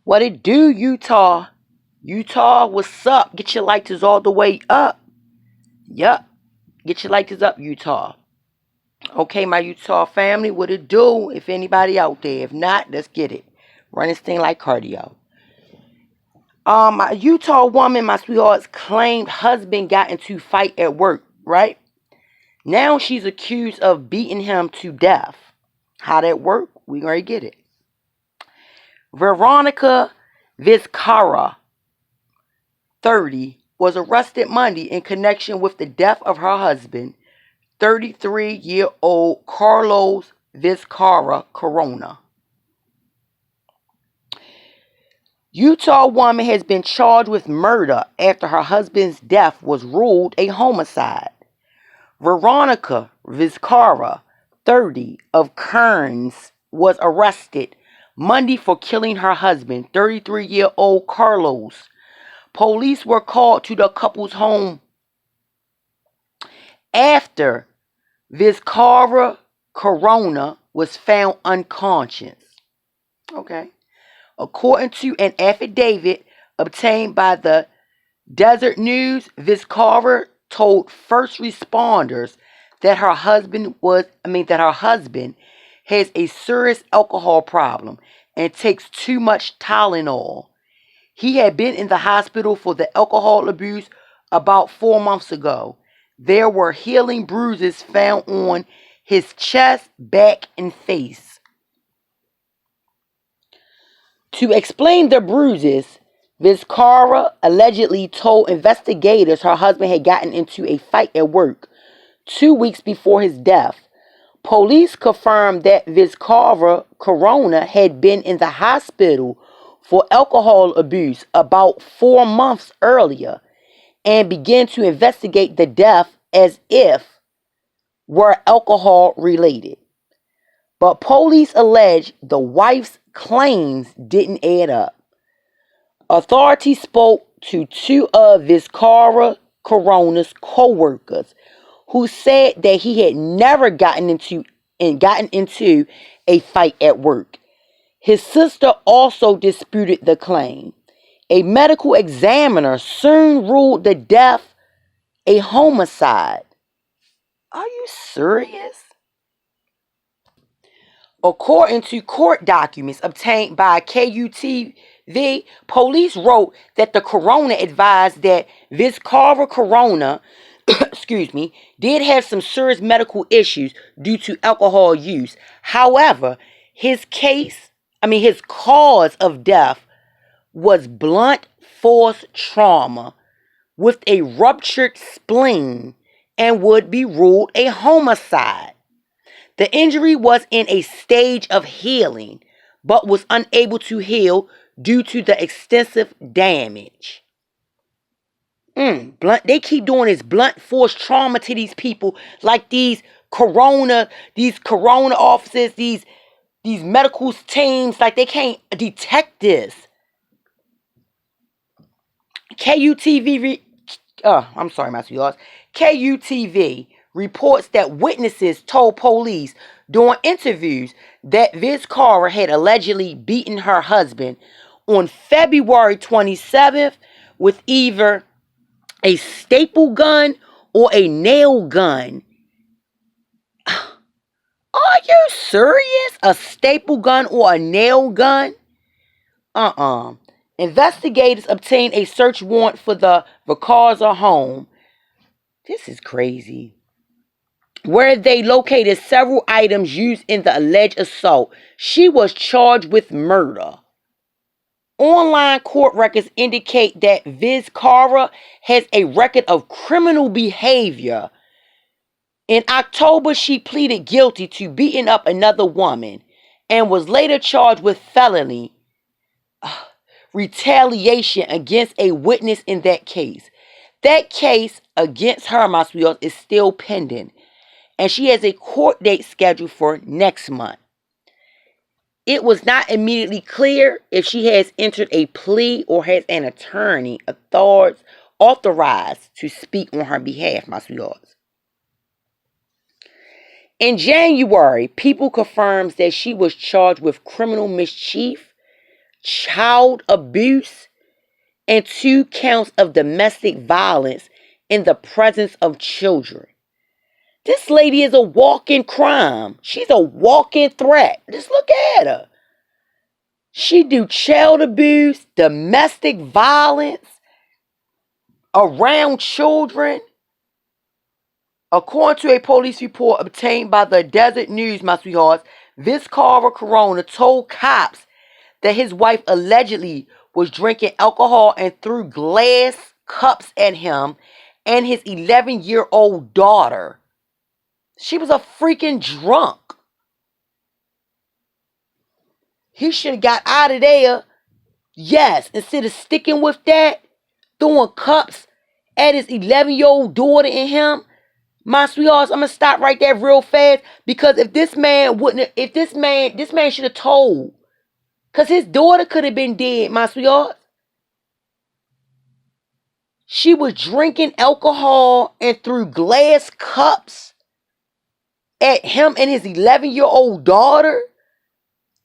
What it do, Utah? Utah, what's up? Get your lighters all the way up. Yup. Get your lighters up, Utah. Okay, my Utah family, what it do? If anybody out there. If not, let's get it. Run this thing like cardio. A Utah woman, my sweethearts, claimed husband got into fight at work, right? Now she's accused of beating him to death. How that work? We gonna get it. Veronica Vizcarra, 30, was arrested Monday in connection with the death of her husband, 33-year-old Carlos Vizcarra Corona. Utah woman has been charged with murder after her husband's death was ruled a homicide. Veronica Vizcarra, 30, of Kearns, was arrested Monday for killing her husband, 33-year-old Carlos. Police were called to the couple's home after Vizcarra Corona was found unconscious. Okay. According to an affidavit obtained by the Desert News, Vizcarra told first responders that her husband has a serious alcohol problem and takes too much Tylenol. He had been in the hospital for the alcohol abuse about 4 months ago. There were healing bruises found on his chest, back, and face. To explain the bruises, Vizcarra allegedly told investigators her husband had gotten into a fight at work 2 weeks before his death. Police confirmed that Vizcarra Corona had been in the hospital for alcohol abuse about 4 months earlier and began to investigate the death as if were alcohol related. But police allege the wife's claims didn't add up. Authorities spoke to 2 of Vizcarra Corona's co-workers who said that he had never gotten into a fight at work. His sister also disputed the claim. A medical examiner soon ruled the death a homicide. Are you serious? According to court documents obtained by KUTV, police wrote that the Corona advised that Vizcarra Corona did have some serious medical issues due to alcohol use. However, his cause of death was blunt force trauma with a ruptured spleen and would be ruled a homicide. The injury was in a stage of healing, but was unable to heal due to the extensive damage. They keep doing this blunt force trauma to these people, like these corona officers, these medical teams, like they can't detect this. KUTV reports that witnesses told police during interviews that Vizcarra had allegedly beaten her husband on February 27th with either a staple gun or a nail gun. Are you serious? A staple gun or a nail gun? Investigators obtained a search warrant for the Vizcarra home. This is crazy. Where they located several items used in the alleged assault. She was charged with murder. Online court records indicate that Vizcarra has a record of criminal behavior. In October, she pleaded guilty to beating up another woman and was later charged with felony retaliation against a witness in that case. That case against her, my sweetheart, is still pending, and she has a court date scheduled for next month. It was not immediately clear if she has entered a plea or has an attorney authorized to speak on her behalf, my sweethearts. In January, People confirms that she was charged with criminal mischief child abuse, and 2 counts of domestic violence in the presence of children. This lady is a walking crime. She's a walking threat. Just look at her. She do child abuse, domestic violence around children. According to a police report obtained by the Desert News, my sweethearts, Viscara Corona told cops that his wife allegedly was drinking alcohol and threw glass cups at him and his 11-year-old daughter. She was a freaking drunk. He should have got out of there. Yes, instead of sticking with that, throwing cups at his 11-year-old daughter and him. My sweethearts, I'm going to stop right there real fast, because if this man should have told. Because his daughter could have been dead, my sweethearts. She was drinking alcohol and threw glass cups at him and his 11-year-old daughter.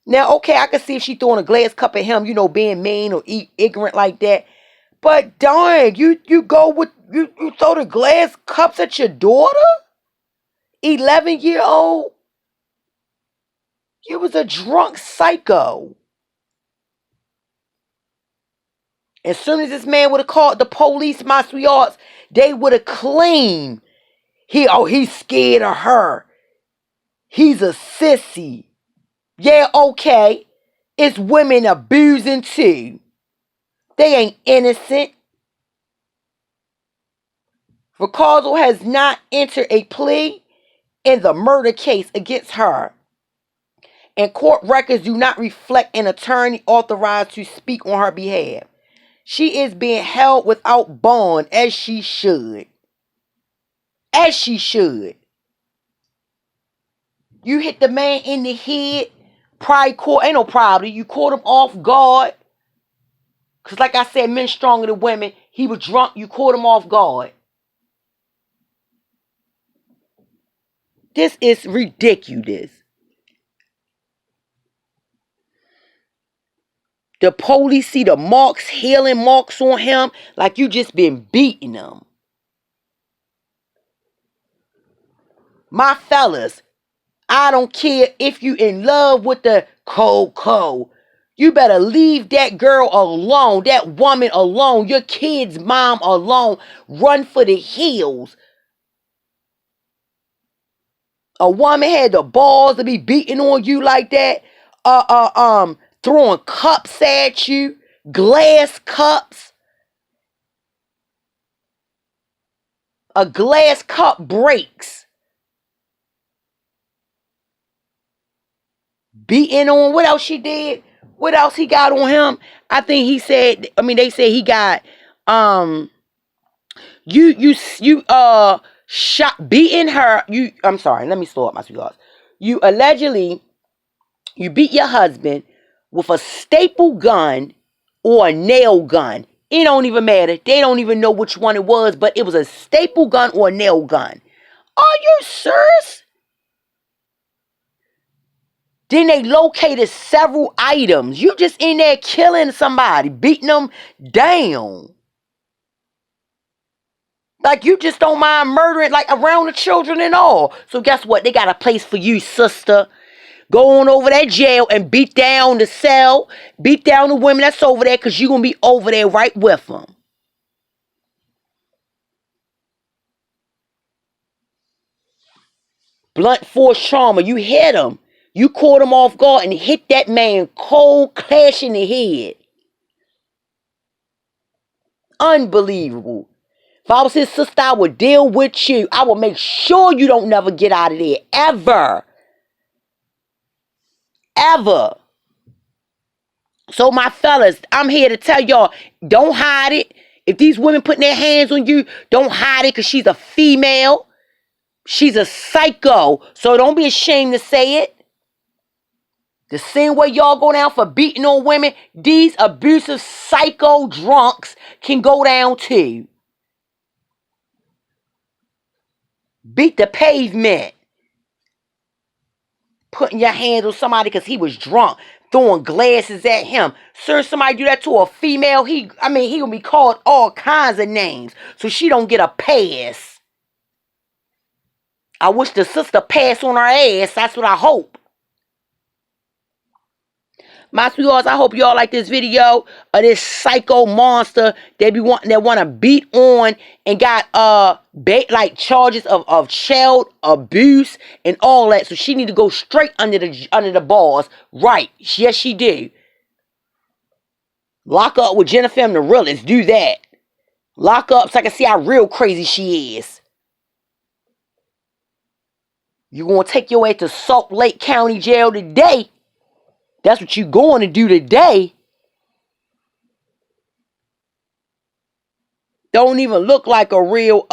Now, okay, I can see if she throwing a glass cup at him, being mean or ignorant like that. But darn, you throw the glass cups at your daughter? 11-year-old? You was a drunk psycho. As soon as this man would have called the police, my sweethearts, they would have claimed he's scared of her. He's a sissy. Yeah, okay. It's women abusing too. They ain't innocent. Ricardo has not entered a plea in the murder case against her, and court records do not reflect an attorney authorized to speak on her behalf. She is being held without bond, as she should. As she should. You hit the man in the head, probably caught, ain't no problem. You caught him off guard. Because like I said, men stronger than women. He was drunk, you caught him off guard. This is ridiculous. The police see the marks, healing marks on him, like you just been beating him. My fellas, I don't care if you in love with the Coco. You better leave that girl alone, that woman alone, your kid's mom alone. Run for the hills. A woman had the balls to be beating on you like that. Throwing cups at you, glass cups. A glass cup breaks. Beating on, what else she did? What else he got on him? I think he said, they said he got, shot, beating her. I'm sorry, let me slow up my sweethearts. You beat your husband with a staple gun or a nail gun. It don't even matter. They don't even know which one it was, but it was a staple gun or a nail gun. Are you serious? Then they located several items. You just in there killing somebody, beating them down. Like you just don't mind murdering, like around the children and all. So guess what? They got a place for you, sister. Go on over that jail and beat down the cell. Beat down the women that's over there, because you're going to be over there right with them. Blunt force trauma. You hit him. You caught him off guard and hit that man cold, clash in the head. Unbelievable. If I was his sister, I would deal with you. I would make sure you don't never get out of there. Ever. Ever. So my fellas, I'm here to tell y'all, don't hide it. If these women putting their hands on you, don't hide it, because she's a female. She's a psycho. So don't be ashamed to say it. The same way y'all go down for beating on women, these abusive psycho drunks can go down too. Beat the pavement. Putting your hands on somebody because he was drunk. throwing glasses at him. Sir, somebody do that to a female, he gonna be called all kinds of names. So she don't get a pass. I wish the sister passed on her ass. That's what I hope. My sweethearts, I hope y'all like this video of this psycho monster that want to beat on and got like charges of child abuse and all that. So she need to go straight under the bars. Right? Yes, she do. Lock up with jennifermdarealest. Do that. Lock up so I can see how real crazy she is. You gonna take your way to Salt Lake County Jail today? That's what you going to do today. Don't even look like a real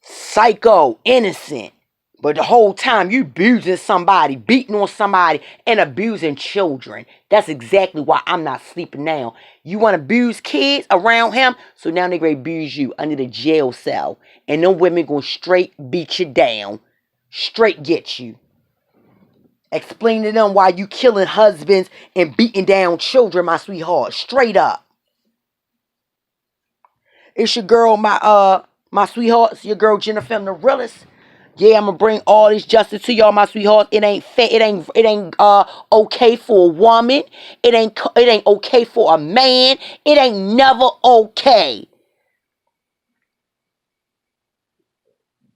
psycho innocent. But the whole time you abusing somebody, beating on somebody, and abusing children. That's exactly why I'm not sleeping now. You want to abuse kids around him, so now they're going to abuse you under the jail cell. And them women going to straight beat you down. Straight get you. Explain to them why you killing husbands and beating down children, my sweetheart. Straight up. It's your girl, my sweethearts. Your girl, jennifermdarealest. Yeah, I'm gonna bring all this justice to y'all, my sweethearts. It ain't fair. It ain't okay for a woman. It ain't okay for a man. It ain't never okay.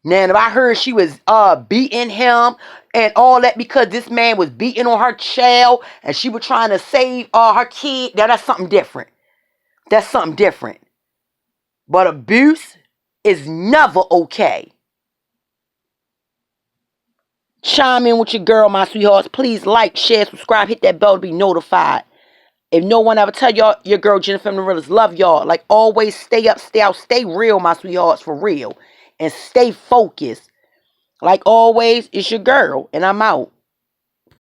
Now, if I heard she was beating him and all that because this man was beating on her child and she was trying to save her kid, now that's something different. That's something different. But abuse is never okay. Chime in with your girl, my sweethearts. Please like, share, subscribe, hit that bell to be notified. If no one ever tell y'all, your girl jennifermdarealest love y'all. Like always, stay up, stay out, stay real, my sweethearts, for real. And stay focused. Like always, it's your girl, and I'm out.